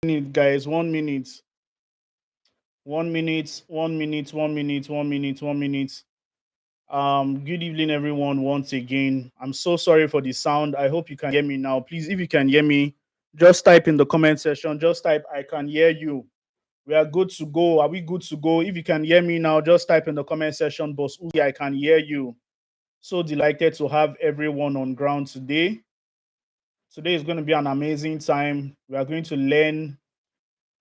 minute, guys. 1 minute. 1 minute. 1 minute. 1 minute. 1 minute. 1 minute. Good evening, everyone. Once again, I'm so sorry for the sound. I hope you can hear me now. Please, if you can hear me, just type in the comment section. Just type "I can hear you." We are good to go. Are we good to go? If you can hear me now, just type in the comment section. Boss Uzi, I can hear you. So delighted to have everyone on ground today. Today is going to be an amazing time. We are going to learn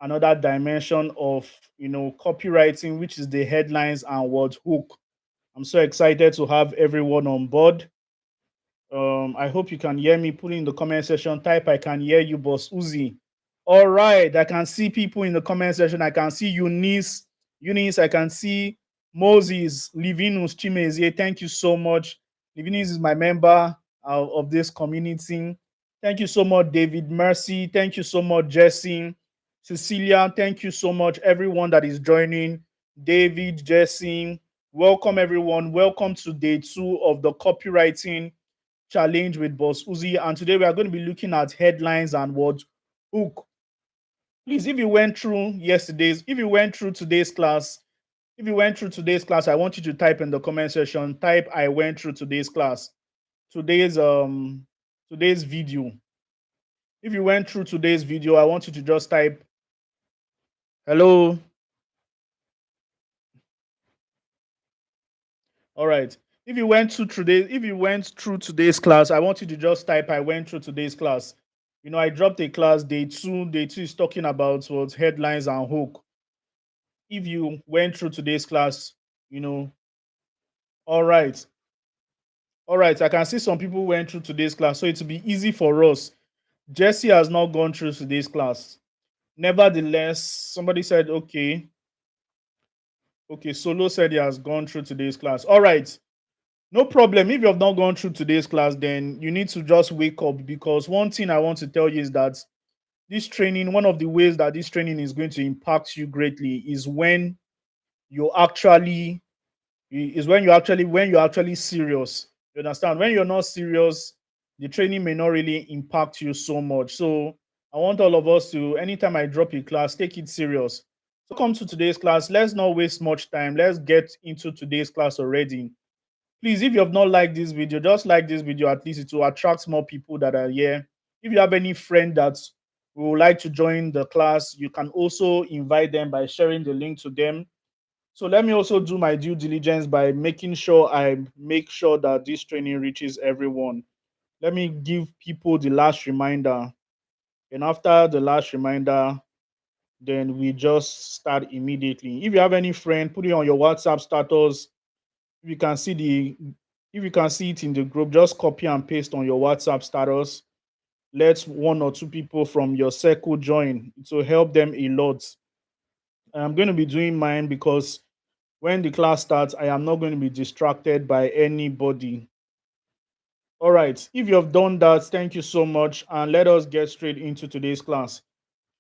another dimension of copywriting, which is the headlines and word hook. I'm so excited to have everyone on board. I hope you can hear me. Put in the comment section, type I can hear you, boss Uzi. All right, I can see people in the comment section. I can see Eunice, I can see Moses, Livinus, Chimezie. Thank you so much. Livinus is my member of this community. Thank you so much, David Mercy. Thank you so much, Jesse. Cecilia, thank you so much, everyone that is joining. David, Jesse, welcome everyone. Welcome to day 2 of the copywriting challenge with Boss Uzi. And today we are going to be looking at headlines and word hook. Please, if you went through yesterday's, if you went through today's class, if you went through today's class, I want you to type in the comment section, type I went through today's class. Today's video. If you went through today's video, I want you to just type hello. All right. If you went through today's class, I want you to just type I went through today's class. I dropped a class day 2. Day 2 is talking about what headlines and hook. If you went through today's class, you know, all right. All right, I can see some people went through today's class, so it will be easy for us. Jesse has not gone through today's class. Nevertheless, somebody said, okay. Okay, Solo said he has gone through today's class. All right. No problem. If you have not gone through today's class, then you need to just wake up, because one thing I want to tell you is that this training, one of the ways that this training is going to impact you greatly is you actually when you're actually serious. You understand? When you're not serious, the training may not really impact you so much. So I want all of us to, anytime I drop a class, take it serious. So come to today's class. Let's not waste much time. Let's get into today's class already. Please, if you have not liked this video, just like this video. At least it will attract more people that are here. If you have any friend that would like to join the class, you can also invite them by sharing the link to them. So let me also do my due diligence by making sure I make sure that this training reaches everyone. Let me give people the last reminder. And after the last reminder, then we just start immediately. If you have any friend, put it on your WhatsApp status. If you can see if you can see it in the group, just copy and paste on your WhatsApp status. Let 1 or 2 people from your circle join. It will help them a lot. I'm going to be doing mine because when the class starts, I am not going to be distracted by anybody. All right. If you have done that, thank you so much. And let us get straight into today's class.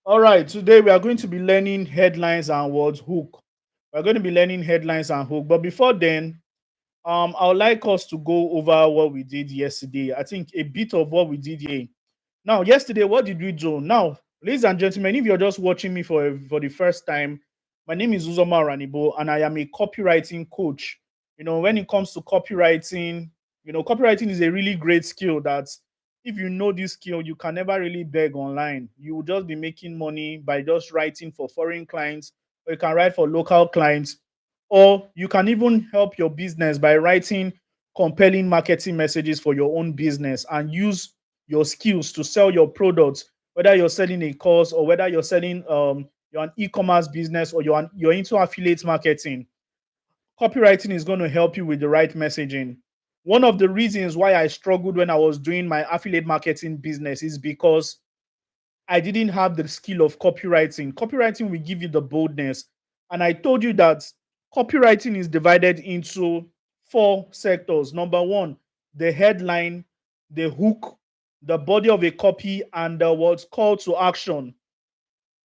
All right. Today we are going to be learning headlines and words hook. We're going to be learning headlines and hook. But before then, I would like us to go over what we did yesterday. I think a bit of what we did here. Now, yesterday, what did we do? Now, ladies and gentlemen, if you're just watching me for the first time, my name is Uzoma Ranibo, and I am a copywriting coach. When it comes to copywriting, copywriting is a really great skill that if you know this skill, you can never really beg online. You will just be making money by just writing for foreign clients, or you can write for local clients, or you can even help your business by writing compelling marketing messages for your own business and use your skills to sell your products, whether you're selling a course or whether you're selling you're an e-commerce business or you're into affiliate marketing. Copywriting is going to help you with the right messaging. One of the reasons why I struggled when I was doing my affiliate marketing business is because I didn't have the skill of copywriting. Copywriting will give you the boldness. And I told you that copywriting is divided into 4 sectors. Number one, the headline, the hook, the body of a copy, and the what's call to action.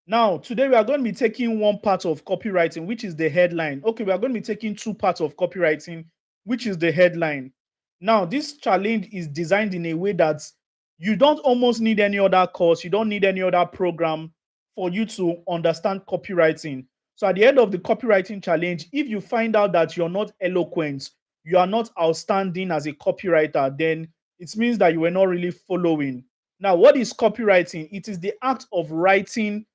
Now, today we are going to be taking one part of copywriting, which is the headline. Okay, we are going to be taking 2 parts of copywriting, which is the headline. Now, this challenge is designed in a way that you don't almost need any other course, you don't need any other program for you to understand copywriting. So at the end of the copywriting challenge, if you find out that you're not eloquent, you are not outstanding as a copywriter, then it means that you were not really following. Now, what is copywriting? It is the act of writing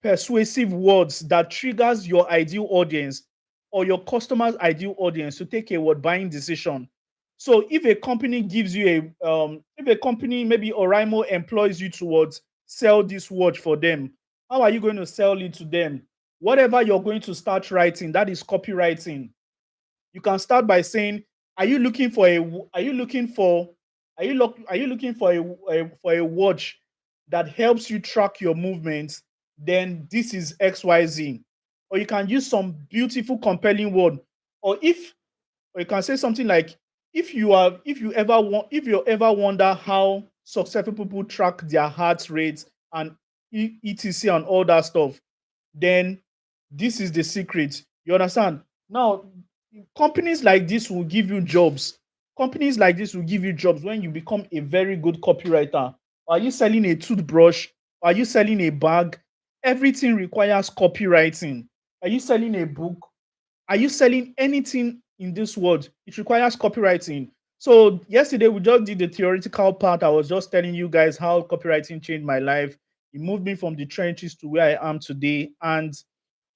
persuasive words that triggers your ideal audience or your customer's ideal audience to take a word buying decision. So if a company gives you if a company, maybe Oraimo, employs you towards sell this watch for them, how are you going to sell it to them? Whatever you're going to start writing, that is copywriting. You can start by saying, are you looking for a are you looking for are you looking for for a watch that helps you track your movements? Then this is XYZ. Or you can use some beautiful compelling word. Or if or you can say something like, if you ever wonder how successful people track their heart rates and etc and all that stuff, then this is the secret. You understand? Now, companies like this will give you jobs. Companies like this will give you jobs when you become a very good copywriter. Are you selling a toothbrush? Are you selling a bag? Everything requires copywriting. Are you selling a book? Are you selling anything in this world? It requires copywriting. So yesterday we just did the theoretical part. I was just telling you guys how copywriting changed my life. It moved me from the trenches to where I am today. And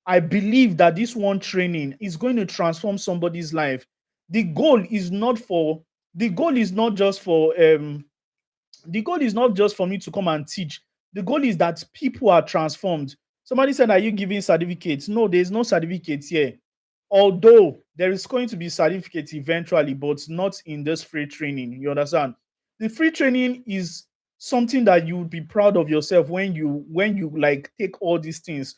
I believe that this one training is going to transform somebody's life. The goal is not for the goal is not just for the goal is not just for me to come and teach. The goal is that people are transformed. Somebody said, are you giving certificates? No, there's no certificates here. Although there is going to be certificates eventually, but not in this free training. You understand? The free training is something that you would be proud of yourself when you like take all these things.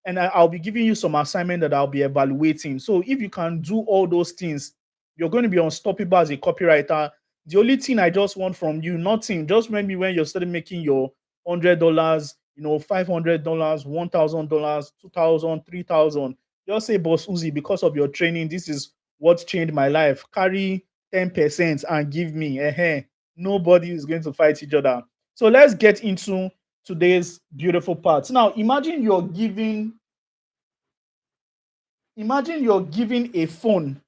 And I'll be giving you some assignment that I'll be evaluating. So if you can do all those things, you're going to be unstoppable as a copywriter. The only thing I just want from you, nothing, just maybe when you're starting making your $100, $500, $1,000, 2,000, 3,000. Just say, Boss Uzi, because of your training, this is what changed my life. Carry 10% and give me. Nobody is going to fight each other. So let's get into today's beautiful part. Now, imagine you're giving a phone.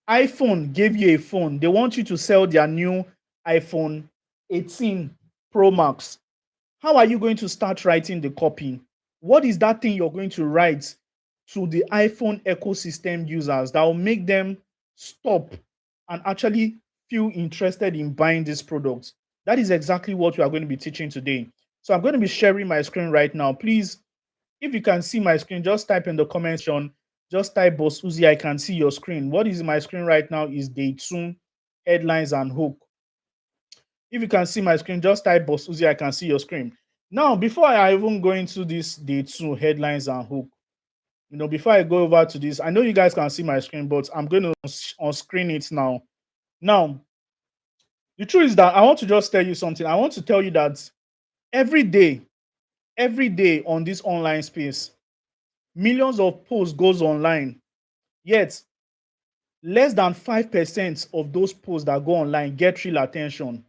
iPhone gave you a phone. They want you to sell their new iPhone 18 Pro Max. How are you going to start writing the copy? What is that thing you're going to write to the iPhone ecosystem users that will make them stop and actually feel interested in buying this product? That is exactly what we are going to be teaching today. So I'm going to be sharing my screen right now. Please, if you can see my screen, just type in the comment section. Just type Boss Uzi, I can see your screen. What is my screen right now is day 2, headlines and hook. If you can see my screen, just type Boss Uzi, I can see your screen. Now, before I even go into this day 2, headlines and hook, before I go over to this, I know you guys can see my screen, but I'm going to on-screen it now. Now, the truth is that I want to just tell you something. I want to tell you that every day on this online space, millions of posts goes online, yet less than 5% of those posts that go online get real attention.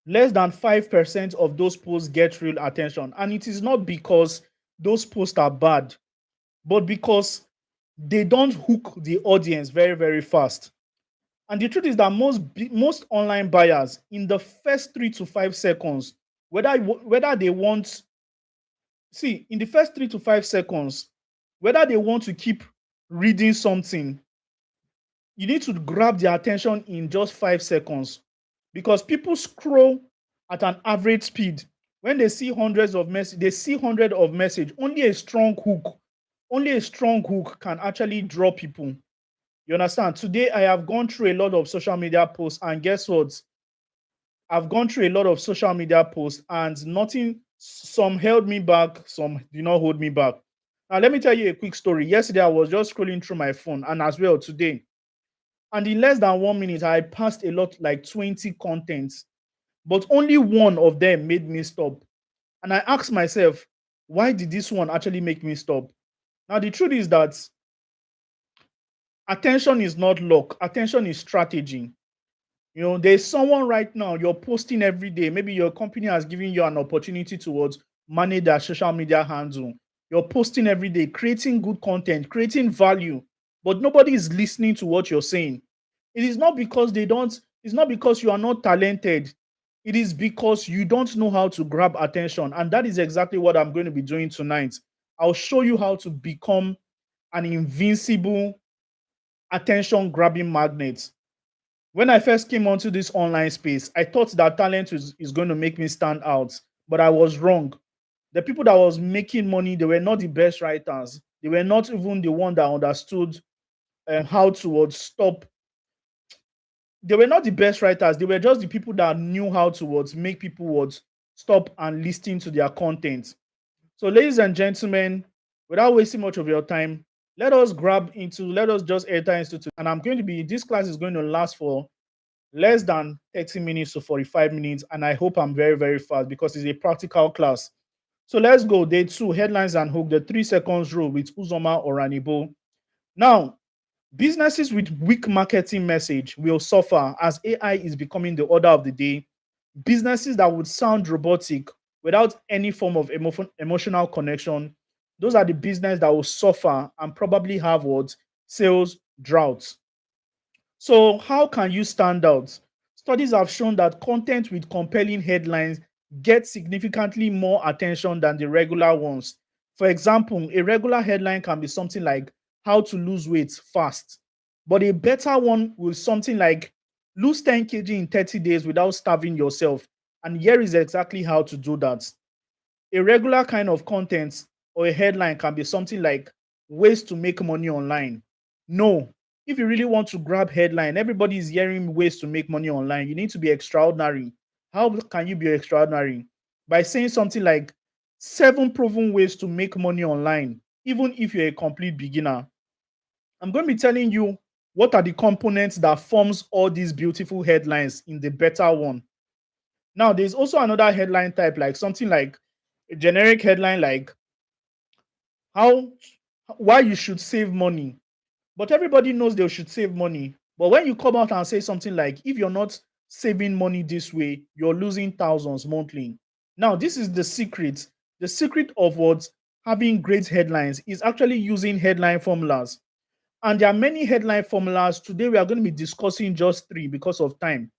Less than 5% of those posts get real attention. And it is not because those posts are bad, but because they don't hook the audience very, very fast. And the truth is that most online buyers, in the first 3 to 5 seconds, whether they want, in the first 3 to 5 seconds, whether they want to keep reading something, you need to grab their attention in just 5 seconds, because people scroll at an average speed. When they see hundreds of messages, only a strong hook can actually draw people. You understand? Today, I have gone through a lot of social media posts, and guess what? I've gone through a lot of social media posts, and some held me back, some did not hold me back. Now, let me tell you a quick story. Yesterday, I was just scrolling through my phone, and as well today. And in less than 1 minute, I passed a lot, like 20 contents, but only one of them made me stop. And I asked myself, why did this one actually make me stop? Now, the truth is that attention is not luck. Attention is strategy. There's someone right now, you're posting every day. Maybe your company has given you an opportunity towards manage their social media handle. You're posting every day, creating good content, creating value, but nobody is listening to what you're saying. It is not because they don't, it's not because you are not talented. It is because you don't know how to grab attention. And that is exactly what I'm going to be doing tonight. I'll show you how to become an invincible attention grabbing magnet. When I first came onto this online space, I thought that talent is going to make me stand out, but I was wrong. The people that was making money, they were not the best writers. They were not even the one that understood how to stop. They were not the best writers. They were just the people that knew how to make people stop and listen to their content. So, ladies and gentlemen, without wasting much of your time, let us just enter into, and I'm going to be, this class is going to last for less than 30 minutes to 45 minutes. And I hope I'm very, very fast because it's a practical class. So let's go. Day 2, headlines and hook, the 3 seconds rule with Uzoma or Ranibo. Now, businesses with weak marketing message will suffer as AI is becoming the order of the day. Businesses that would sound robotic without any form of emotional connection, those are the business that will suffer and probably have what? Sales droughts. So, how can you stand out? Studies have shown that content with compelling headlines gets significantly more attention than the regular ones. For example, a regular headline can be something like how to lose weight fast, but a better one will something like lose 10 kg in 30 days without starving yourself. And here is exactly how to do that. A regular kind of content or a headline can be something like ways to make money online. No, if you really want to grab headline, everybody is hearing ways to make money online. You need to be extraordinary. How can you be extraordinary? By saying something like 7 proven ways to make money online, even if you're a complete beginner. I'm going to be telling you what are the components that forms all these beautiful headlines in the better one. Now, there's also another headline type, like something like a generic headline, like how why you should save money. But everybody knows they should save money. But when you come out and say something like, if you're not saving money this way, you're losing thousands monthly. Now, this is the secret. The secret of what having great headlines is actually using headline formulas. And there are many headline formulas. Today, we are going to be discussing just 3 because of time.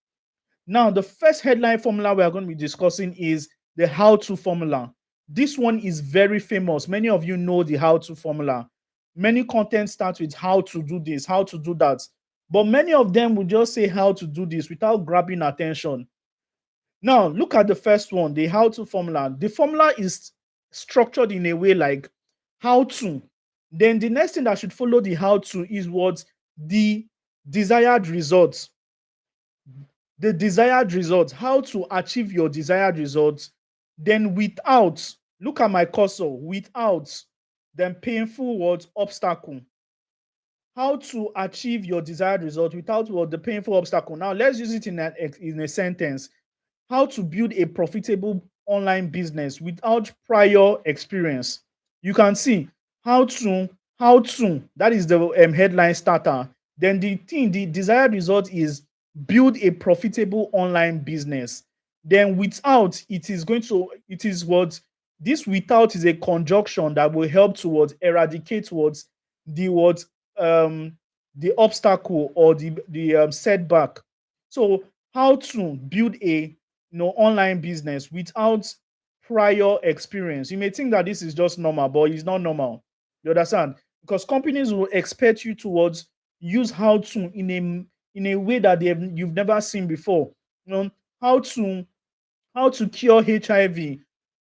Now, the first headline formula we are going to be discussing is the how to formula. This one is very famous. Many of you know the how to formula. Many content starts with how to do this, how to do that. But many of them will just say how to do this without grabbing attention. Now, look at the first one, the how to formula. The formula is structured in a way like how to. Then the next thing that should follow the how to is what? The desired results. The desired results, how to achieve your desired results, then without, look at my cursor, without then painful what obstacle. How to achieve your desired result without what the painful obstacle. Now let's use it in a sentence. How to build a profitable online business without prior experience. You can see how to that is the headline starter. Then the desired result is build a profitable online business. Then without, it is what this without is a conjunction that will help towards eradicate towards the what the obstacle or the setback. So how to build a online business without prior experience. You may think that this is just normal, but it's not normal. You understand? Because companies will expect you towards use how to in a way that you've never seen before. You know how to how to cure HIV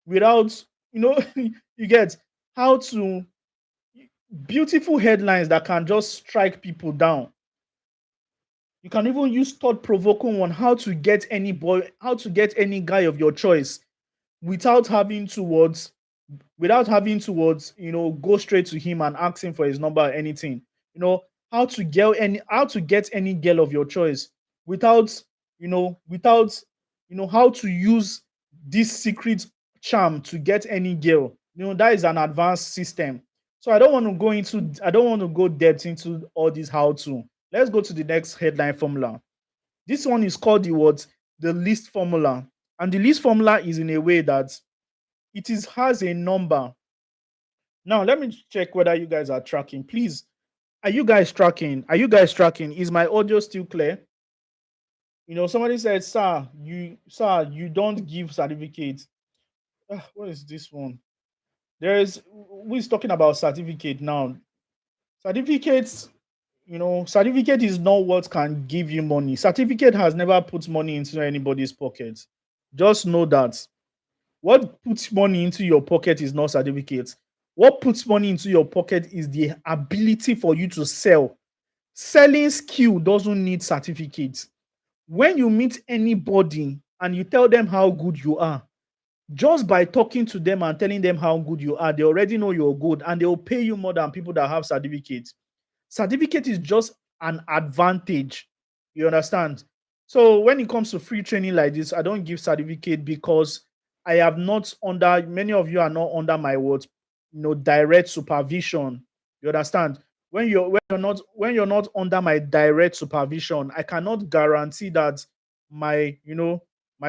without you get how to beautiful headlines that can just strike people down. You can even use thought provoking one, how to get any guy of your choice without having towards go straight to him and ask him for his number or anything. How to get any girl of your choice without without how to use this secret charm to get any girl. That is an advanced system. So I don't want to go depth into all this how to. Let's go to the next headline formula. This one is called the list formula. And the list formula is in a way that It is has a number. Now let me check whether you guys are tracking. Please, are you guys tracking? Are you guys tracking? Is my audio still clear? Somebody said, sir, you don't give certificates. What is this one? There is who is talking about certificate now. Certificates, certificate is not what can give you money. Certificate has never put money into anybody's pocket. Just know that. What puts money into your pocket is not certificates. What puts money into your pocket is the ability for you to sell. Selling skill doesn't need certificates. When you meet anybody and you tell them how good you are, just by talking to them and telling them how good you are, they already know you're good and they'll pay you more than people that have certificates. Certificate is just an advantage. You understand? So when it comes to free training like this, I don't give certificate because I have not under many of you are not under my words, direct supervision. You understand? When you're not under my direct supervision, I cannot guarantee that my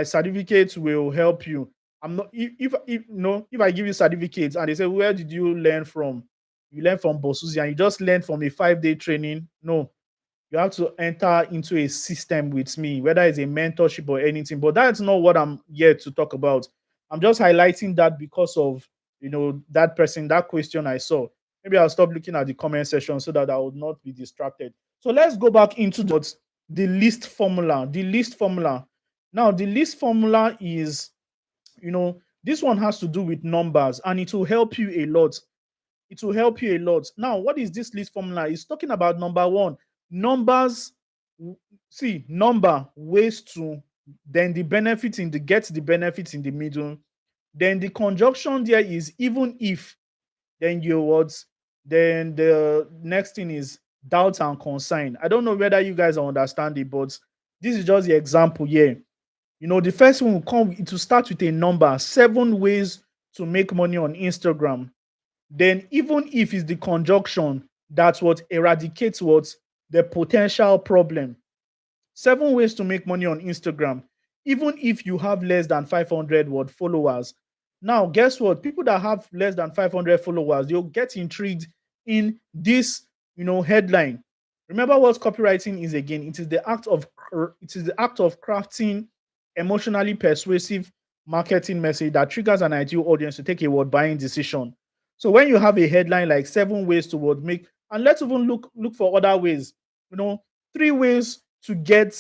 certificate will help you. I'm not if I give you certificates and they say, where did you learn from? You learn from Bosuzi and you just learn from a 5-day training. No, you have to enter into a system with me, whether it's a mentorship or anything. But that's not what I'm here to talk about. I'm just highlighting that because of that person, that question I saw. Maybe I'll stop looking at the comment section so that I would not be distracted. So let's go back into the list formula. The list formula. Now, the list formula is, this one has to do with numbers and it will help you a lot. It will help you a lot. Now, what is this list formula? It's talking about number one, numbers. See, number, ways to, then the benefit in the get the benefits in the middle. Then the conjunction there is even if, then your words. Then the next thing is doubt and consign. I don't know whether you guys understand it, but this is just the example here. The first one will come, it will start with a number, 7 ways to make money on Instagram. Then even if it's the conjunction, that's what eradicates what the potential problem. 7 ways to make money on Instagram, even if you have less than 500 followers. Now, guess what? People that have less than 500 followers, they'll get intrigued in this, headline. Remember what copywriting is again? It is the act of crafting emotionally persuasive marketing message that triggers an ideal audience to take a word buying decision. So when you have a headline like 7 ways to make, and let's even look for other ways, you know, 3 ways to get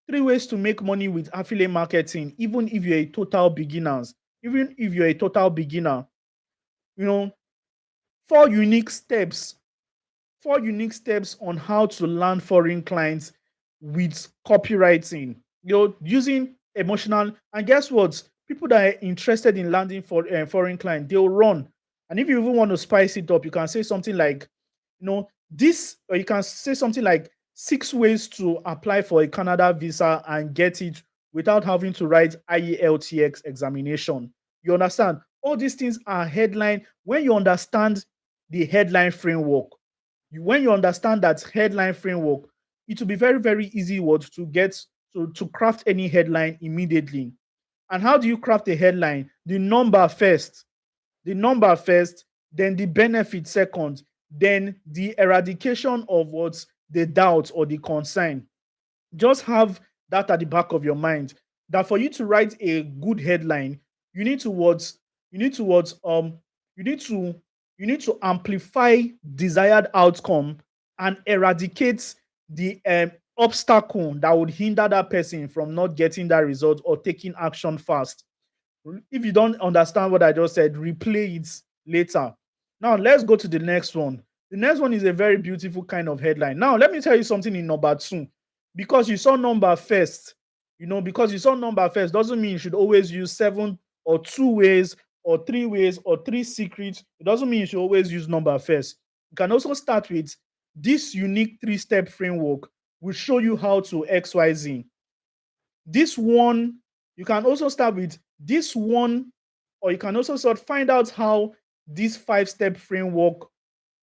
3 ways to make money with affiliate marketing, even if you're a total beginners, even if you're a total beginner, you know, 4 unique steps, 4 unique steps on how to land foreign clients with copywriting, using emotional. And guess what? People that are interested in landing for foreign client, they'll run. And if you even want to spice it up, you can say something like, this, or you can say something like 6 ways to apply for a Canada visa and get it without having to write IELTS examination. You understand? All these things are headline. When you understand the headline framework, when you understand that headline framework, it will be very, very easy to get to craft any headline immediately. And how do you craft a headline? The number first, then the benefit second, then the eradication of what's the doubt or the concern. Just have that at the back of your mind that for you to write a good headline, you need to what you need to what you need to you need to amplify desired outcome and eradicate the obstacle that would hinder that person from not getting that result or taking action fast. If you don't understand what I just said, replay it later. Now let's go to the next one. The next one is a very beautiful kind of headline. Now let me tell you something in number 2. Because you saw number first, doesn't mean you should always use 7 or 2 ways or 3 ways or 3 secrets. It doesn't mean you should always use number first. You can also start with this unique 3-step framework will show you how to XYZ. This one, you can also start with this one, or you can also find out how this 5-step framework,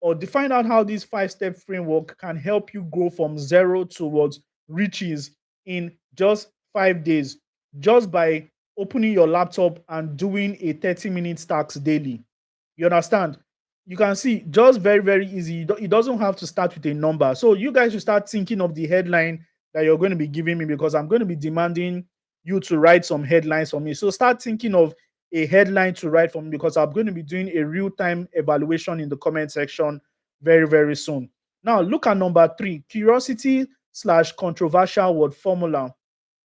or find out how this 5-step framework can help you go from 0 towards riches in just 5 days, just by opening your laptop and doing a 30-minute task daily. You understand? You can see just very, very easy. It doesn't have to start with a number. So you guys should start thinking of the headline that you're going to be giving me, because I'm going to be demanding you to write some headlines for me. So start thinking of a headline to write for me, because I'm going to be doing a real-time evaluation in the comment section very, very soon. Now look at number 3, curiosity slash controversial word formula.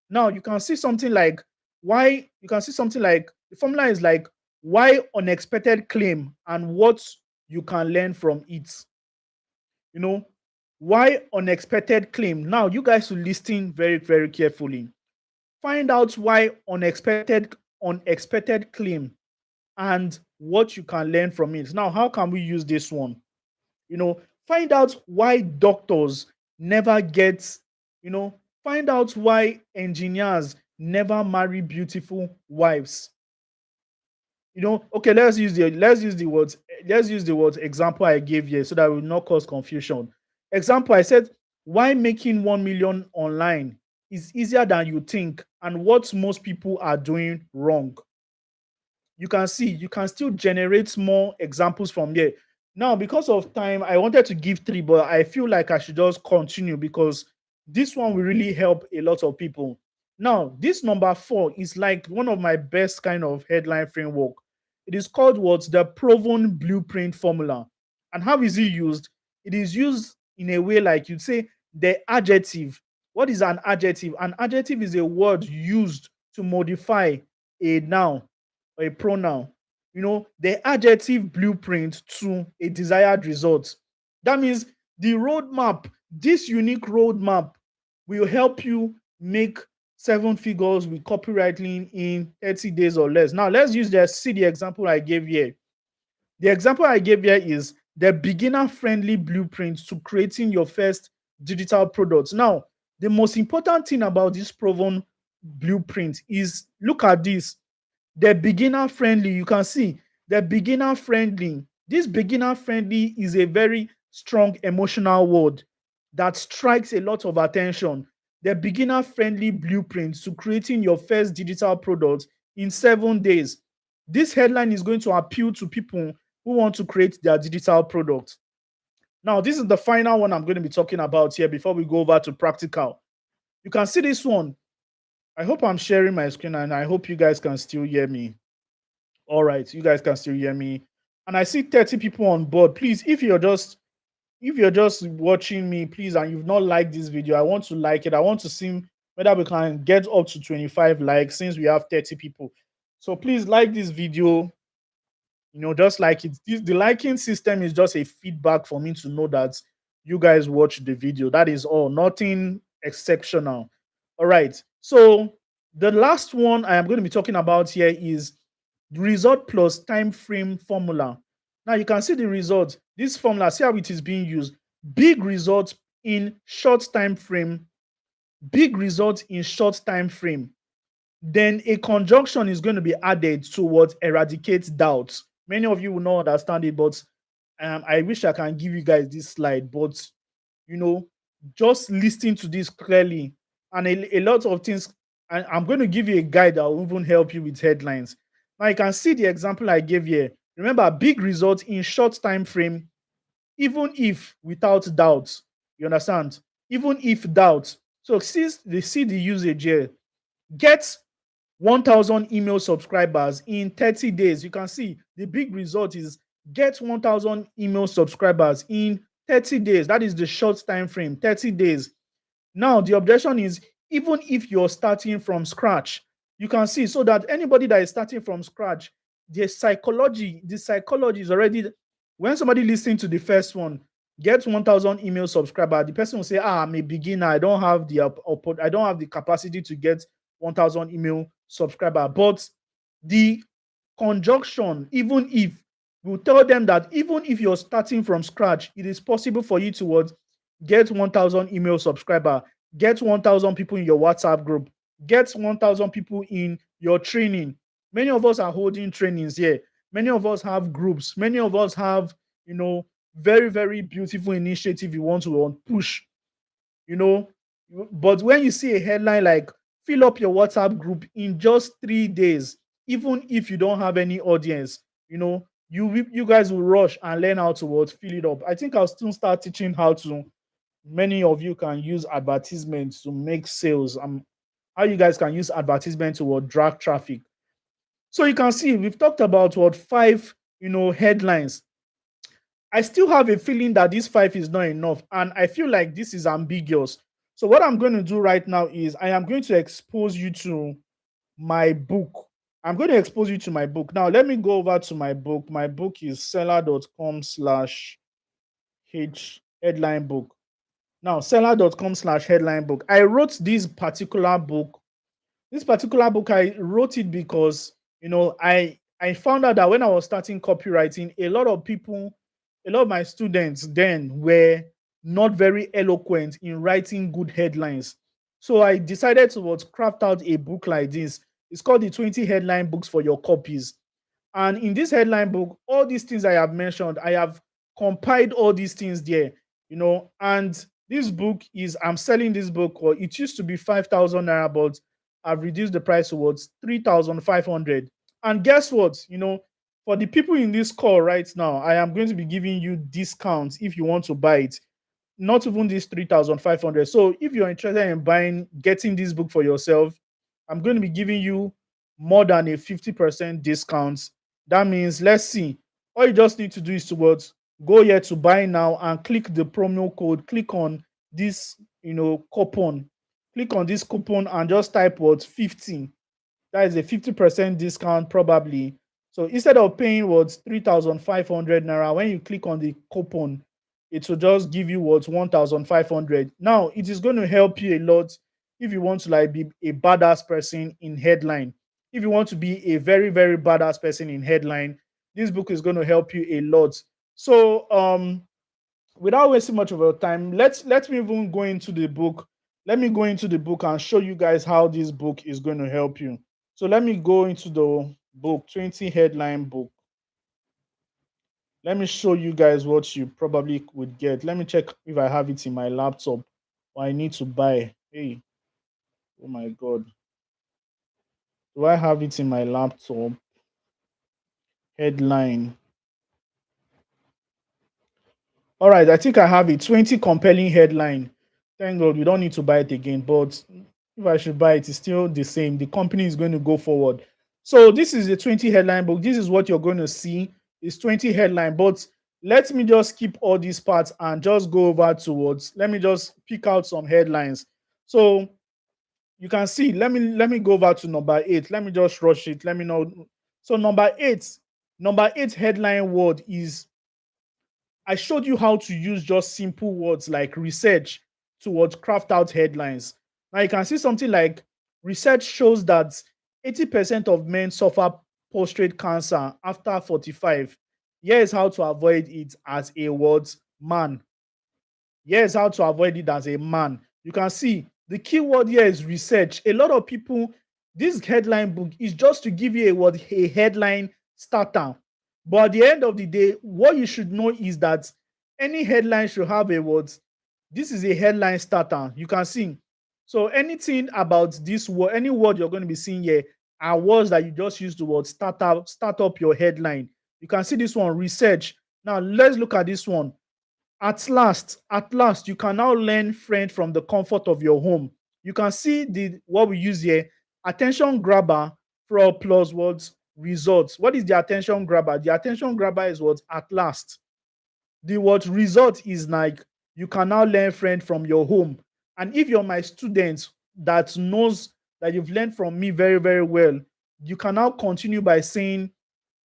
Now you can see something like the formula is like why unexpected claim and what you can learn from it. You know, why unexpected claim. Now you guys should listen very, very carefully. Find out why unexpected claim and what you can learn from it. Now, how can we use this one? Find out why doctors never get, you know, find out why engineers never marry beautiful wives. Okay, let's use the words example I gave here so that will not cause confusion. Example, I said why making 1 million online is easier than you think and what most people are doing wrong. You can see you can still generate more examples from here. Now, because of time, I wanted to give 3, but I feel like I should just continue because this one will really help a lot of people. Now, this number 4 is like one of my best kind of headline framework. It is called what's the proven blueprint formula. And how is it used? It is used in a way like you'd say the adjective. What is an adjective? An adjective is a word used to modify a noun or a pronoun. The adjective blueprint to a desired result. That means the roadmap, this unique roadmap will help you make 7 figures with copywriting in 30 days or less. Now, let's see the example I gave here. The example I gave here is the beginner-friendly blueprint to creating your first digital product. Now, the most important thing about this proven blueprint is, look at this. The beginner friendly, you can see the beginner friendly. This beginner friendly is a very strong emotional word that strikes a lot of attention. The beginner friendly blueprint to creating your first digital product in 7 days. This headline is going to appeal to people who want to create their digital product. Now, this is the final one I'm going to be talking about here before we go over to practical. You can see this one. I hope I'm sharing my screen and I hope you guys can still hear me. All right, you guys can still hear me. And I see 30 people on board. Please, if you're just watching me, please, and you've not liked this video, I want to like it. I want to see whether we can get up to 25 likes since we have 30 people. So please like this video. Just like it. The liking system is just a feedback for me to know that you guys watch the video. That is all. Nothing exceptional. All right. So the last one I am going to be talking about here is result plus time frame formula. Now you can see the result. This formula, see how it is being used. Big results in short time frame. Big results in short time frame. Then a conjunction is going to be added to what eradicates doubts. Many of you will not understand it, but I wish I can give you guys this slide. But just listening to this clearly and a lot of things. And I'm going to give you a guide that will even help you with headlines. Now you can see the example I gave here. Remember, big results in short time frame, even if without doubt. You understand? Even if doubt. So see the usage here. Get 1,000 email subscribers in 30 days. You can see the big result is get 1,000 email subscribers in 30 days. That is the short time frame, 30 days. Now, the objection is even if you're starting from scratch, you can see so that anybody that is starting from scratch, the psychology is already, when somebody listening to the first one, get 1,000 email subscribers, the person will say, I'm a beginner. I don't have the capacity to get 1,000 email subscriber. But the conjunction, even if, will tell them that even if you're starting from scratch, it is possible for you to get 1,000 email subscriber, get 1,000 people in your WhatsApp group, get 1,000 people in your training. Many of us are holding trainings here. Many of us have groups. Many of us have, very, very beautiful initiative you want to push. But when you see a headline like fill up your WhatsApp group in just 3 days, even if you don't have any audience. You guys will rush and learn how to fill it up. I think I'll still start teaching how to. Many of you can use advertisements to make sales. How you guys can use advertisement to drag traffic. So you can see we've talked about five headlines. I still have a feeling that this five is not enough, and I feel like this is ambiguous. So what I'm going to do right now is I am going to expose you to my book. I'm going to expose you to my book. Now let me go over to my book. My book is seller.com/h headline book. Now seller.com/headline book. I wrote this particular book. I wrote it because I found out that when I was starting copywriting, a lot of my students then were not very eloquent in writing good headlines. So I decided to craft out a book like this. It's called the 20 headline books for your copies. And in this headline book, all these things I have mentioned, I have compiled all these things there, and this book I'm selling this book, or it used to be 5,000 naira, but I've reduced the price towards 3,500. And guess what? For the people in this call right now, I am going to be giving you discounts if you want to buy it. Not even this 3,500. So if you're interested in getting this book for yourself, I'm going to be giving you more than a 50% discount. That means, let's see, all you just need to do is to go here to buy now and click the promo code. Click on this, coupon. Click on this coupon and just type 15. That is a 50% discount probably. So instead of paying 3,500 naira, when you click on the coupon, it will just give you 1,500. Now it is going to help you a lot if you want to be a badass person in headline. If you want to be a very, very badass person in headline, this book is going to help you a lot. So without wasting much of your time, let me even go into the book. Let me go into the book and show you guys how this book is going to help you. So let me go into the book, 20 headline book. Let me show you guys what you probably would get. Let me check if I have it in my laptop or I need to buy. Hey, oh my God. Do I have it in my laptop? Headline. All right, I think I have it. 20 compelling headline. Thank God we don't need to buy it again. But if I should buy it, it's still the same. The company is going to go forward. So this is a 20 headline book. This is what you're going to see. It's 20 headline. But let me just skip all these parts and just go over towards. Let me just pick out some headlines. So you can see. Let me go over to number 8. Let me just rush it. Let me know. So number 8 headline word is, I showed you how to use just simple words like research to craft out headlines. Now you can see something like, research shows that 80% of men suffer prostate cancer after 45. Here's how to avoid it as a man. Here's how to avoid it as a man. You can see the keyword here is research. A lot of people, this headline book is just to give you a headline starter. But at the end of the day, what you should know is that any headline should have a word. This is a headline starter. You can see. So anything about this word, any word you're going to be seeing here are words that you just use to start up your headline. You can see this one, research. Now let's look at this one. At last, you can now learn French from the comfort of your home. You can see what we use here, attention grabber plus words results. What is the attention grabber? The attention grabber is what at last. The word result is like, you can now learn French from your home. And if you're my student that knows that you've learned from me very, very well, you can now continue by saying,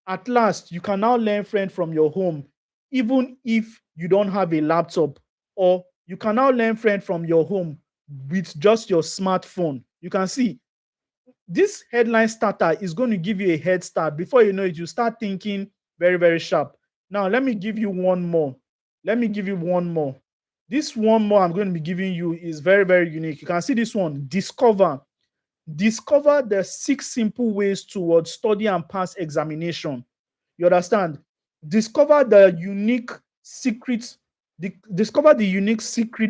at last, you can now learn French from your home, even if you don't have a laptop, or you can now learn French from your home with just your smartphone. You can see this headline starter is going to give you a head start. Before you know it, you start thinking very, very sharp. Now, let me give you one more. This one more I'm going to be giving you is very, very unique. You can see this one, discover the 6 simple ways towards study and pass examination. You understand? Discover the unique secret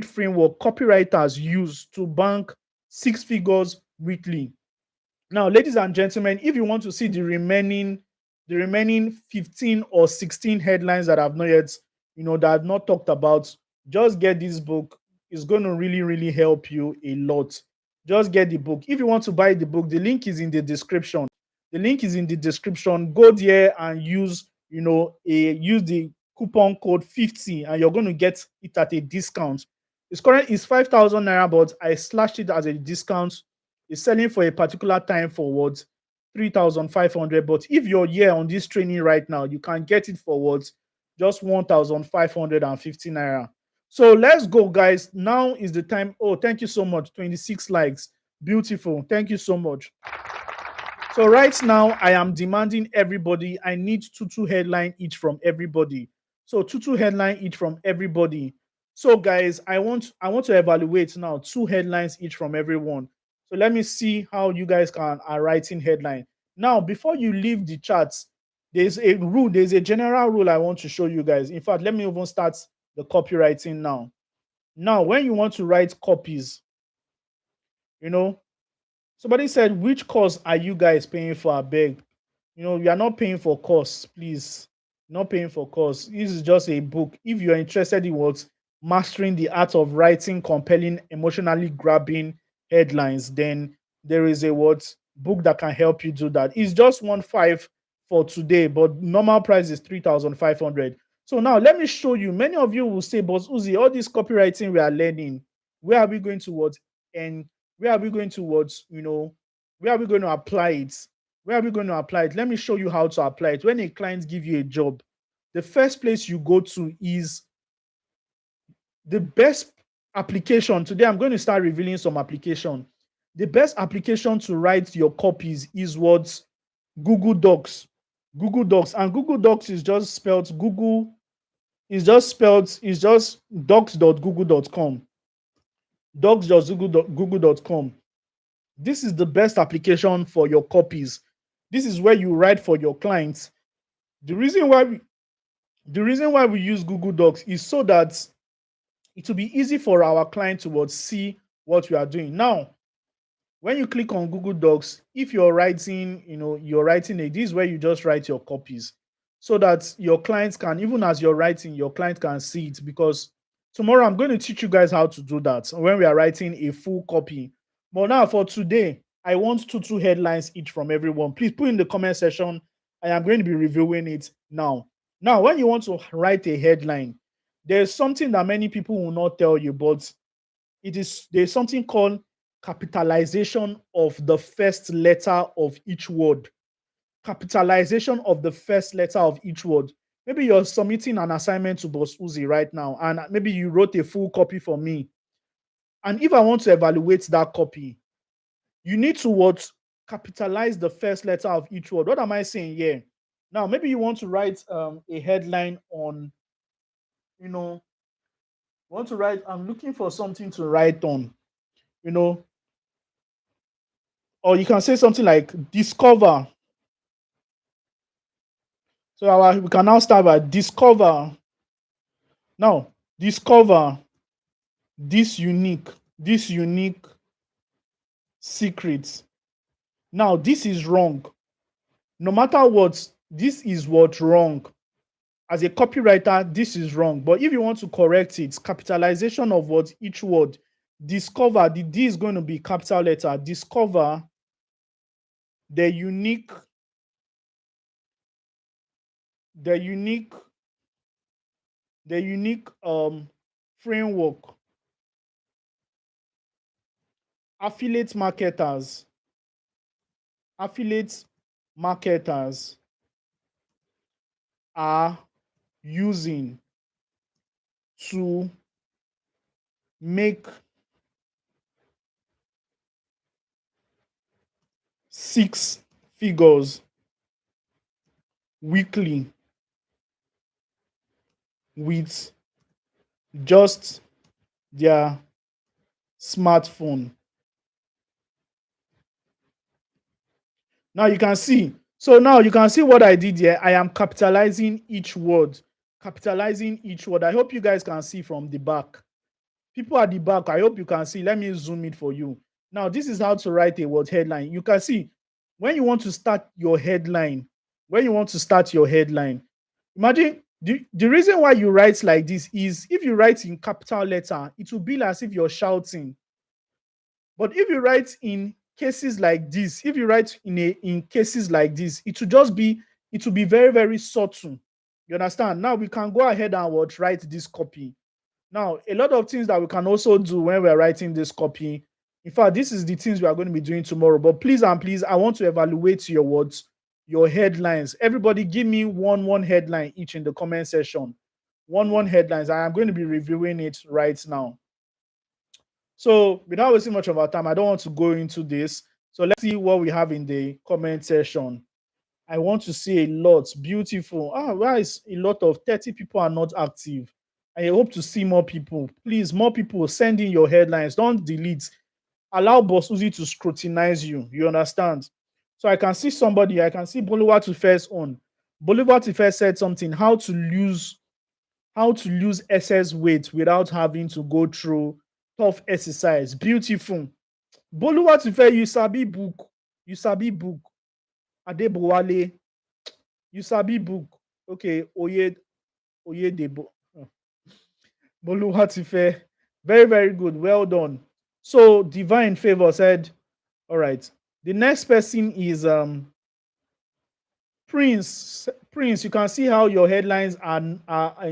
framework copywriters use to bank 6 figures weekly. Now, ladies and gentlemen, if you want to see the remaining 15 or 16 headlines that I've not yet, that I've not talked about, just get this book. It's going to really, really help you a lot. Just get the book. If you want to buy the book, the link is in the description. The link is in the description. Go there and use the coupon code 50, and you're going to get it at a discount. It's 5,000 naira, but I slashed it as a discount. It's selling for a particular time for what, 3,500. But if you're here on this training right now, you can get it for what, just 1,550 naira. So let's go, guys. Now is the time. Oh, thank you so much. 26 likes. Beautiful. Thank you so much. So right now, I am demanding everybody. I need two headline each from everybody. So two headline each from everybody. So guys, I want to evaluate now 2 headlines each from everyone. So let me see how you guys are writing headline. Now, before you leave the charts, there's a rule. There's a general rule I want to show you guys. In fact, let me even start the copywriting now. Now, when you want to write copies, somebody said, which course are you guys paying for? I beg. We are not paying for course, please. Not paying for course. This is just a book. If you're interested in what mastering the art of writing compelling, emotionally grabbing headlines, then there is a book that can help you do that. It's just 1.5 for today, but normal price is 3,500. So now let me show you. Many of you will say, but Uzi, all this copywriting we are learning, where are we going towards? And where are we going towards? Where are we going to apply it? Where are we going to apply it? Let me show you how to apply it. When a client gives you a job, the first place you go to is the best application. Today, I'm going to start revealing some application. The best application to write your copies is what? Google Docs. Google Docs. And Google Docs is just spelled Google. It's just docs.google.com. Docs.google.com. This is the best application for your copies. This is where you write for your clients. The reason why we use Google Docs is so that it will be easy for our client to see what we are doing. Now, when you click on Google Docs, if you're writing, this is where you just write your copies so that your clients can, even as you're writing, your client can see it. Because tomorrow I'm going to teach you guys how to do that when we are writing a full copy. But now for today, I want two headlines each from everyone. Please put in the comment section. I am going to be reviewing it now. Now, when you want to write a headline, there's something that many people will not tell you, but there's something called capitalization of the first letter of each word. Capitalization of the first letter of each word. Maybe you're submitting an assignment to Boss Uzi right now, and maybe you wrote a full copy for me. And if I want to evaluate that copy, you need to capitalize the first letter of each word. What am I saying here? Now, maybe you want to write a headline on, I'm looking for something to write on, or you can say something like discover. So we can now start by discover. Now, discover this unique secret. Now, this is wrong. No matter what, this is what's wrong. As a copywriter, this is wrong. But if you want to correct it, capitalization of each word. Discover, the D is going to be capital letter. Discover the unique framework affiliate marketers are using to make 6 figures weekly with just their smartphone. Now you can see. So now you can see what I did here. I am capitalizing each word. I hope you guys can see from the back. People at the back, I hope you can see. Let me zoom it for you. Now, this is how to write a word headline. You can see when you want to start your headline, when you want to start your headline, imagine the reason why you write like this is if you write in capital letter, it will be as if you're shouting. But if you write in cases like this, if you write in cases like this, it will be very, very subtle. You understand? Now we can go ahead and what write this copy. Now, a lot of things that we can also do when we're writing this copy. In fact, this is the things we are going to be doing tomorrow. But please and please, I want to evaluate your words, your headlines. Everybody give me one headline each in the comment section. One headlines. I am going to be reviewing it right now. So without wasting much of our time, I don't want to go into this. So let's see what we have in the comment section. I want to see a lot. Beautiful. Why is a lot of 30 people are not active? I hope to see more people. Please, more people send in your headlines. Don't delete. Allow Boss Uzi to scrutinize you. You understand? So I can see somebody. I can see Bolivar to first on. Bolivar to first said something. How to lose excess weight without having to go through tough exercise. Beautiful. Bolivar to first, you sabi book. You sabi book. Adebowale, you sabi book. Okay, Oye Debo. Boluwatife. Very, very good. Well done. So Divine Favor said, all right. The next person is Prince. Prince, you can see how your headlines are are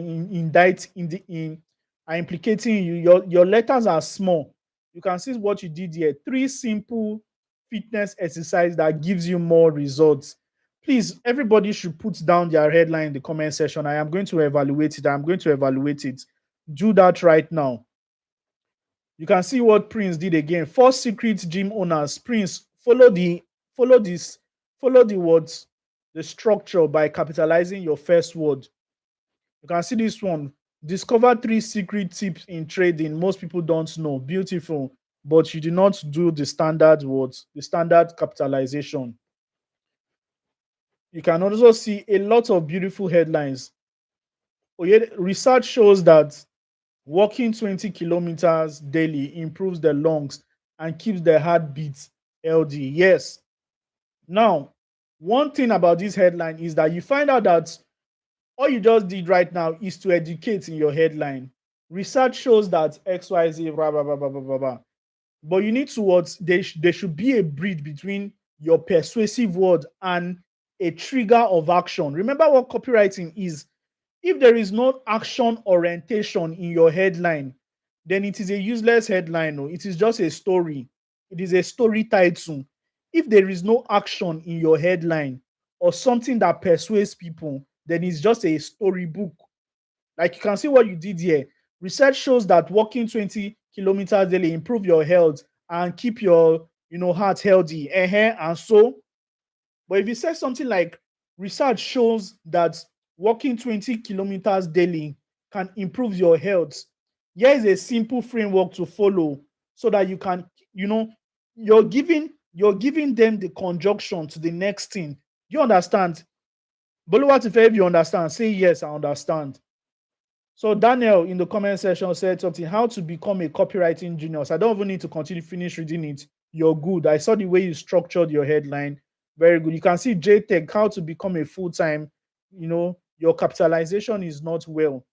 implicating you. Your letters are small. You can see what you did here. 3 simple fitness exercise that gives you more results. Please, everybody should put down their headline in the comment section. I am going to evaluate it. I'm going to evaluate it. Do that right now. You can see what Prince did again. 4 secret gym owners. Prince, follow the words, the structure by capitalizing your first word. You can see this one. Discover 3 secret tips in trading most people don't know. Beautiful. But you do not do the standard words, the standard capitalization. You can also see a lot of beautiful headlines. Research shows that walking 20 kilometers daily improves the lungs and keeps the heartbeat healthy. Yes. Now, one thing about this headline is that you find out that all you just did right now is to educate in your headline. Research shows that XYZ, blah, blah, blah, blah, blah, blah, blah. But you need to what there should be a bridge between your persuasive word and a trigger of action. Remember what copywriting is. If there is no action orientation in your headline, then it is a useless headline. No, it is just a story. It is a story title. If there is no action in your headline or something that persuades people, then it's just a storybook. Like you can see what you did here. Research shows that walking 20 kilometers daily improve your health and keep your heart healthy. And so, but if you say something like research shows that walking 20 kilometers daily can improve your health, here is a simple framework to follow so that you can, you're giving them the conjunction to the next thing. You understand? Boluwatife, if you understand, say yes, I understand. So Daniel in the comment section said something, how to become a copywriting genius. I don't even need to finish reading it. You're good. I saw the way you structured your headline. Very good. You can see JTech, how to become a full-time, your capitalization is not well.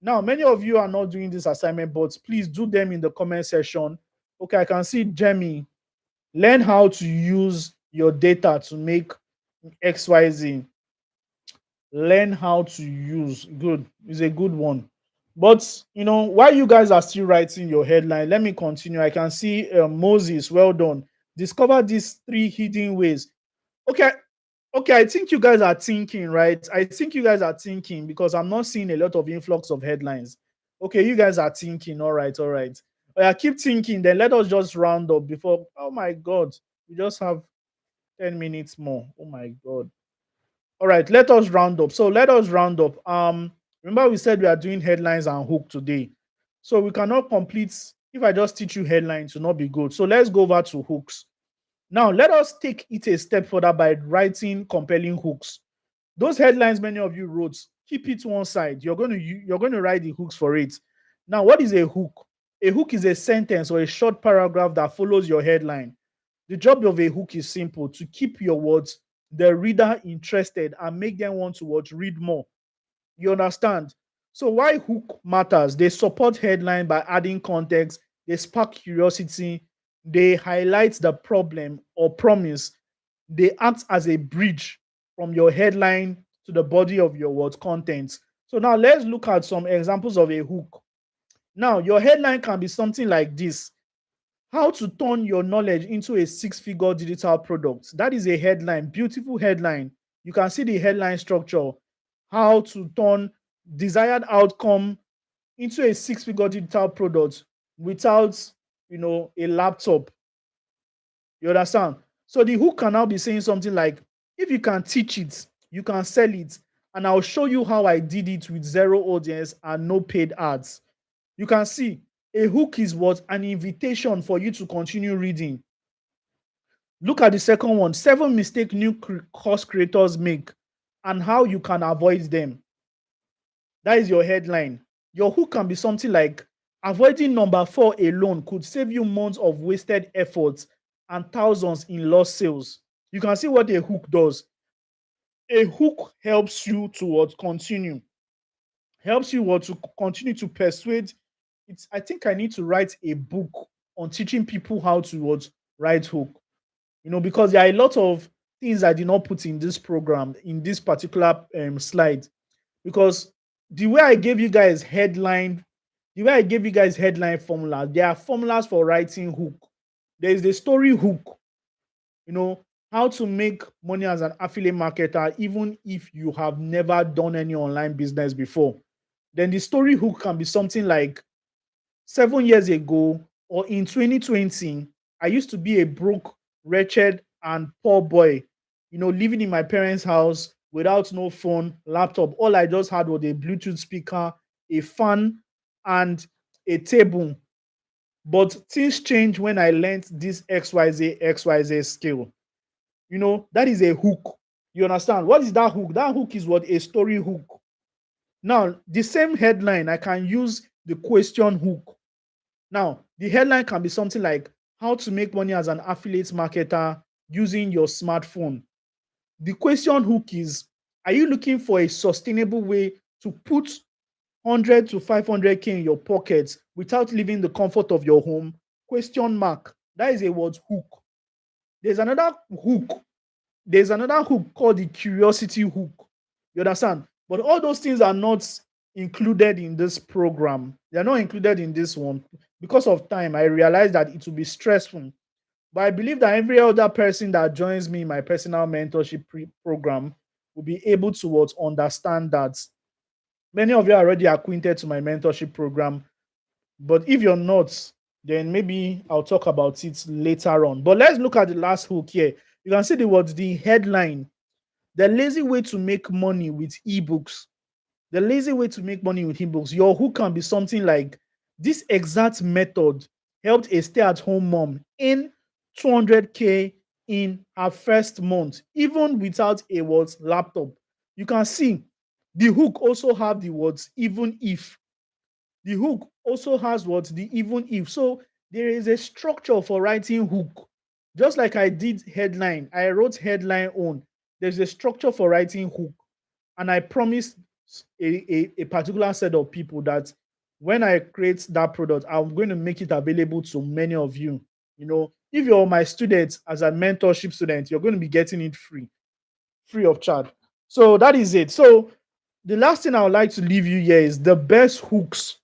Now, many of you are not doing this assignment, but please do them in the comment section. Okay, I can see Jemmy. Learn how to use your data to make XYZ. Learn how to use. Good. It's a good one. But, while you guys are still writing your headline, let me continue. I can see Moses, well done. Discover these 3 hidden ways. Okay, I think you guys are thinking, right? I think you guys are thinking because I'm not seeing a lot of influx of headlines. Okay, you guys are thinking. All right. I keep thinking. Then let us just round up before. Oh my God, we just have 10 minutes more. Oh my God. All right, let us round up. So let us round up. Remember we said we are doing headlines and hook today. So we cannot complete if I just teach you headlines, will not be good. So let's go over to hooks. Now, let us take it a step further by writing compelling hooks. Those headlines many of you wrote, keep it one side. You're going to write the hooks for it. Now, what is a hook? A hook is a sentence or a short paragraph that follows your headline. The job of a hook is simple: to keep your words, the reader interested and make them want to read more. You understand? So why hook matters? They support headline by adding context, they spark curiosity, they highlight the problem or promise, they act as a bridge from your headline to the body of your word content. So now let's look at some examples of a hook. Now, your headline can be something like this: how to turn your knowledge into a six-figure digital product. That is a headline, beautiful headline. You can see the headline structure. How to turn desired outcome into a six-figure digital product without, a laptop. You understand? So the hook can now be saying something like, if you can teach it, you can sell it, and I'll show you how I did it with zero audience and no paid ads. You can see a hook is what? An invitation for you to continue reading. Look at the second one: seven mistakes new course creators make and how you can avoid them. That is your headline. Your hook can be something like, avoiding number four alone could save you months of wasted efforts and thousands in lost sales. You can see what a hook does. A hook helps you to continue, helps you to continue to persuade. I think I need to write a book on teaching people how to write hook. Because there are a lot of things I did not put in this program, in this particular slide. Because the way I gave you guys headline, formulas, there are formulas for writing hook. There is the story hook, how to make money as an affiliate marketer, even if you have never done any online business before. Then the story hook can be something like, 7 years ago or in 2020, I used to be a broke, wretched, and poor boy, living in my parents' house without no phone, laptop. All I just had was a Bluetooth speaker, a fan, and a table. But things changed when I learned this XYZ skill. That is a hook. You understand? What is that hook? That hook is what? A story hook. Now, the same headline, I can use the question hook. Now, the headline can be something like, how to make money as an affiliate marketer using your smartphone. The question hook is, are you looking for a sustainable way to put 100 to 500K in your pocket without leaving the comfort of your home? Question mark. That is a word hook. There's another hook. There's another hook called the curiosity hook. You understand? But all those things are not included in this program. They're not included in this one. Because of time, I realized that it will be stressful. But I believe that every other person that joins me in my personal mentorship program will be able to understand that. Many of you are already acquainted to my mentorship program. But if you're not, then maybe I'll talk about it later on. But let's look at the last hook here. You can see the headline: the lazy way to make money with ebooks. The lazy way to make money with ebooks. Your hook can be something like, this exact method helped a stay-at-home mom in 200K in her first month, even without a laptop. You can see the hook also have the words even if. The hook also has the even if. So there is a structure for writing hook. Just like I did headline, I wrote headline on. There's a structure for writing hook. And I promised a particular set of people that when I create that product, I'm going to make it available to many of you. If you're my student as a mentorship student, you're going to be getting it free of charge. So that is it. So the last thing I would like to leave you here is, the best hooks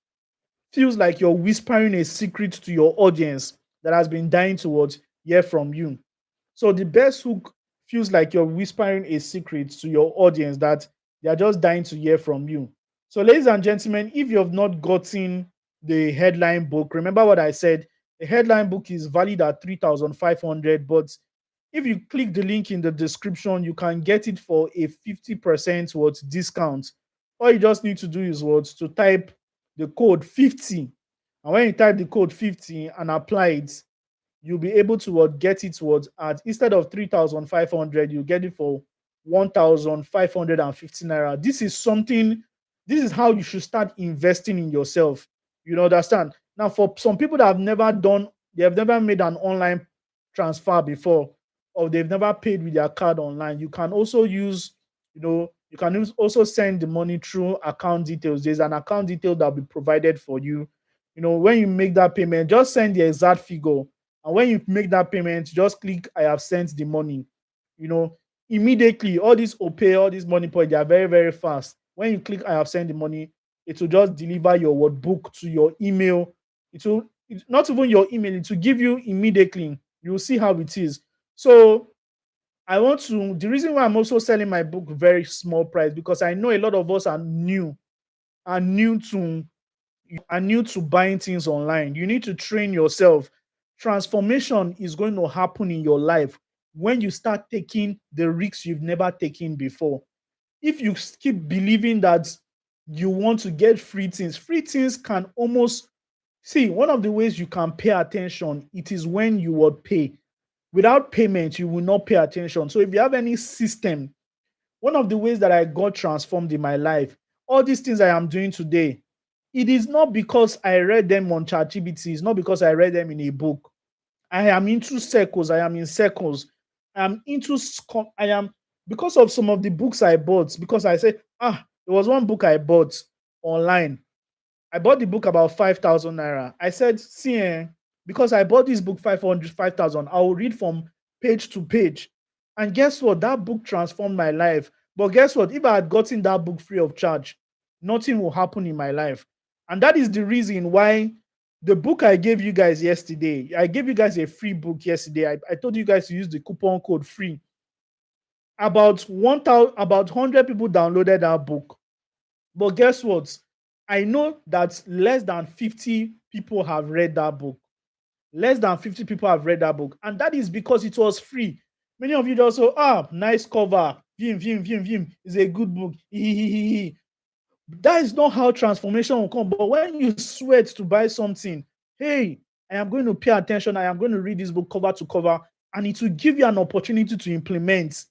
feels like you're whispering a secret to your audience that has been dying to hear from you. So the best hook feels like you're whispering a secret to your audience that they are just dying to hear from you. So, ladies and gentlemen, if you have not gotten the headline book, remember what I said. The headline book is valued at 3,500, but if you click the link in the description, you can get it for a 50% discount. All you just need to do is to type the code 50. And when you type the code 50 and apply it, you'll be able to get it at, instead of 3,500, you get it for 1,550 naira. This is how you should start investing in yourself. You understand? Now, for some people that have never done, they have never made an online transfer before, or they've never paid with their card online, you can also use, you can also send the money through account details. There's an account detail that will be provided for you. When you make that payment, just send the exact figure. And when you make that payment, just click I have sent the money. You know, Immediately, all these OPay, all these money point, they are very, very fast. When you click I have sent the money, it will just deliver your workbook to your email. It's not even your email, it will give you immediately. You'll see how it is. So the reason why I'm also selling my book very small price, because I know a lot of us are new to buying things online. You need to train yourself. Transformation is going to happen in your life when you start taking the risks you've never taken before. If you keep believing that you want to get free things can almost see. One of the ways you can pay attention, it is when you would pay. Without payment, you will not pay attention. So if you have any system, one of the ways that I got transformed in my life, all these things I am doing today, it is not because I read them on ChatGPT. It's not because I read them in a book. I am into circles. I am in circles. I am because of some of the books I bought. Because I said, there was one book I bought online. I bought the book about 5,000 naira. I said, see, because I bought this book 500, 5,000, I will read from page to page. And guess what? That book transformed my life. But guess what? If I had gotten that book free of charge, nothing will happen in my life. And that is the reason why the book I gave you guys yesterday, I gave you guys a free book yesterday. I told you guys to use the coupon code free. About 100 people downloaded that book. But guess what? I know that less than 50 people have read that book. Less than 50 people have read that book. And that is because it was free. Many of you just say, nice cover. Vim. It's a good book. That is not how transformation will come. But when you sweat to buy something, hey, I am going to pay attention. I am going to read this book cover to cover. And it will give you an opportunity to implement.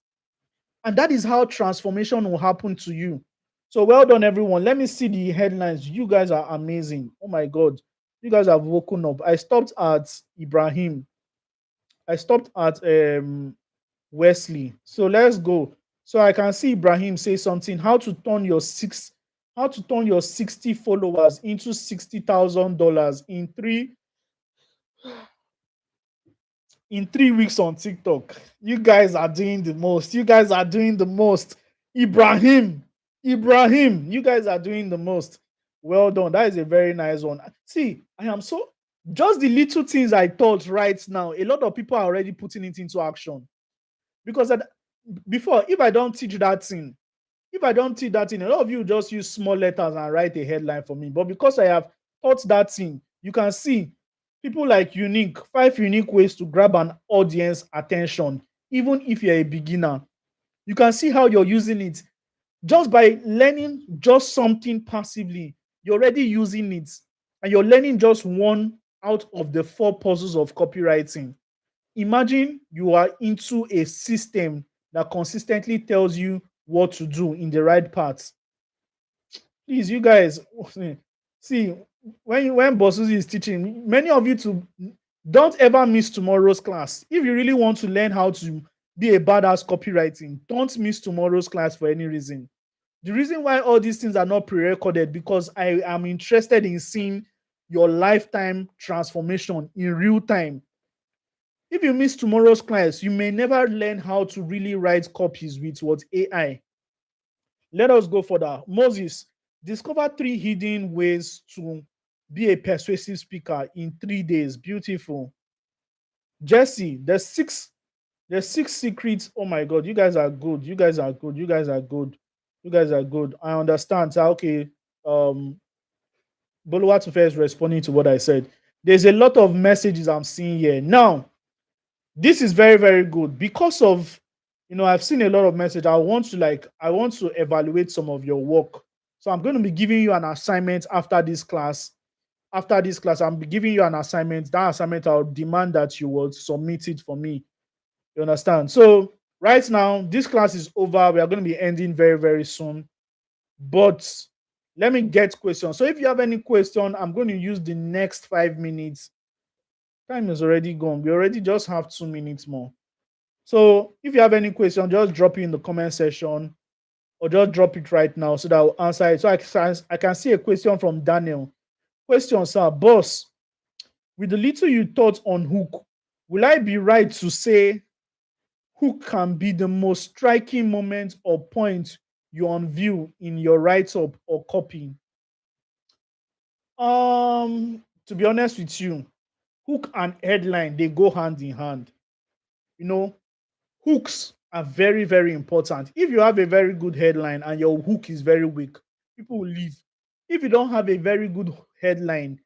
And that is how transformation will happen to you. So well done, everyone. Let me see the headlines. You guys are amazing. Oh my God. You guys have woken up. I stopped at Ibrahim. I stopped at Wesley. So let's go. So I can see Ibrahim say something. How to turn your 60 followers into $60,000 in 3 weeks on TikTok. You guys are doing the most. Ibrahim, you guys are doing the most. Well done. That is a very nice one. See, just the little things I thought right now, a lot of people are already putting it into action. Because before, if I don't teach that thing, a lot of you just use small letters and write a headline for me. But because I have taught that thing, you can see people like 5 unique ways to grab an audience attention, even if you're a beginner. You can see how you're using it. Just by learning just something passively, you're already using it. And you're learning just one out of the 4 puzzles of copywriting. Imagine you are into a system that consistently tells you what to do in the right path. Please, you guys, see, when Bosuzi is teaching, many of you don't ever miss tomorrow's class. If you really want to learn how to be a badass copywriting, don't miss tomorrow's class for any reason. The reason why all these things are not pre-recorded, because I am interested in seeing your lifetime transformation in real time. If you miss tomorrow's class, you may never learn how to really write copies with what AI. Let us go further. Moses, discover 3 hidden ways to be a persuasive speaker in 3 days. Beautiful. Jesse, the six secrets. Oh my God, you guys are good. I understand. So, okay. Boluwatufe is responding to what I said. There's a lot of messages I'm seeing here. Now, this is very, very good because of, I've seen a lot of messages. I want to evaluate some of your work. So I'm going to be giving you an assignment after this class. I'm giving you an assignment. That assignment, I'll demand that you will submit it for me. You understand? So right now, this class is over. We are going to be ending very, very soon. But Let me get questions. So if you have any question, I'm going to use the next 5 minutes. Time is already gone. We already just have 2 minutes more. So if you have any question, just drop it in the comment section or just drop it right now so that I'll answer it. So I can see a question from Daniel. Question, sir. Boss, with the little you taught on hook, will I be right to say hook can be the most striking moment or point you unveil in your write-up or copy? To be honest with you, hook and headline, they go hand in hand. You know, hooks are very, very important. If you have a very good headline and your hook is very weak, people will leave. If you don't have a very good headline,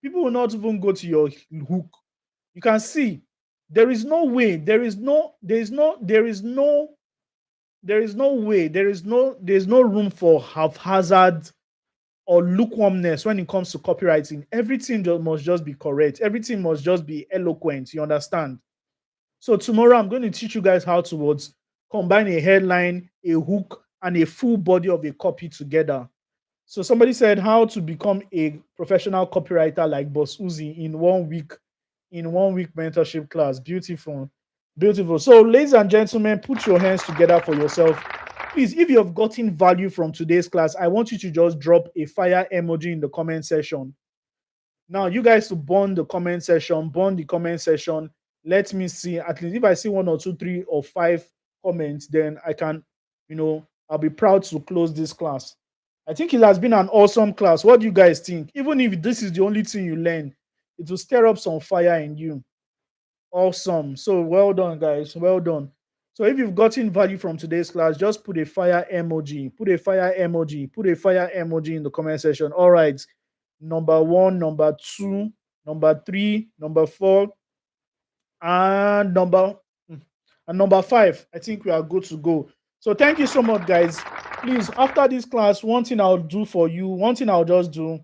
people will not even go to your hook. You can see there is no way, there's no room for haphazard or lukewarmness when it comes to copywriting. Everything must just be correct. Everything must just be eloquent. You understand? So tomorrow I'm going to teach you guys how to combine a headline, a hook, and a full body of a copy together. So somebody said how to become a professional copywriter like Boss Uzi in 1 week, mentorship class. Beautiful. Beautiful. So, ladies and gentlemen, put your hands together for yourself. Please, if you have gotten value from today's class, I want you to just drop a fire emoji in the comment section. Now, you guys to burn the comment section, Let me see. At least if I see 1 or 2, 3 or 5 comments, then I can, I'll be proud to close this class. I think it has been an awesome class. What do you guys think? Even if this is the only thing you learn, it will stir up some fire in you. Awesome. So well done, guys. Well done. So if you've gotten value from today's class, just put a fire emoji. Put a fire emoji in the comment section. All right. Number 1, number 2, number 3, number 4, and number 5. I think we are good to go. So thank you so much, guys. Please, after this class, one thing I'll just do,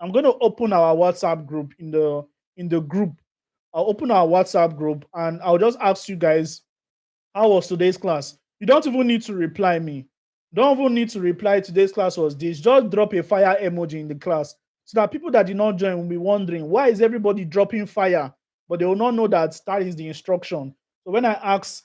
I'm going to open our WhatsApp group in the group. I'll open our WhatsApp group and I'll just ask you guys, how was today's class? You don't even need to reply me. Don't even need to reply today's class was this. Just drop a fire emoji in the class so that people that did not join will be wondering, why is everybody dropping fire? But they will not know that is the instruction. So when I ask,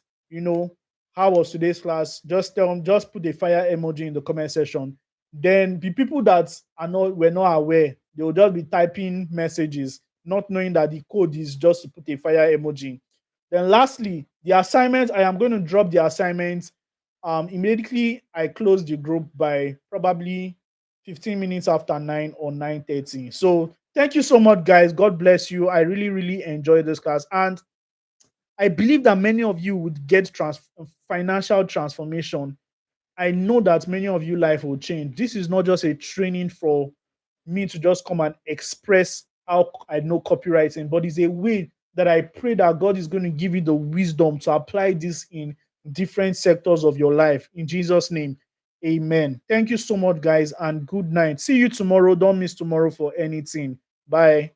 how was today's class, just put a fire emoji in the comment section. Then the people that were not aware, they will just be typing messages, not knowing that the code is just to put a fire emoji. Then lastly, the assignment, I am going to drop the assignment immediately I close the group by probably 15 minutes after 9 or 9:30. So thank you so much, guys. God bless you. I really, really enjoyed this class. And I believe that many of you would get financial transformation. I know that many of you life will change. This is not just a training for me to just come and express how I know copywriting, but it's a way that I pray that God is going to give you the wisdom to apply this in different sectors of your life. In Jesus' name, amen. Thank you so much, guys, and good night. See you tomorrow. Don't miss tomorrow for anything. Bye.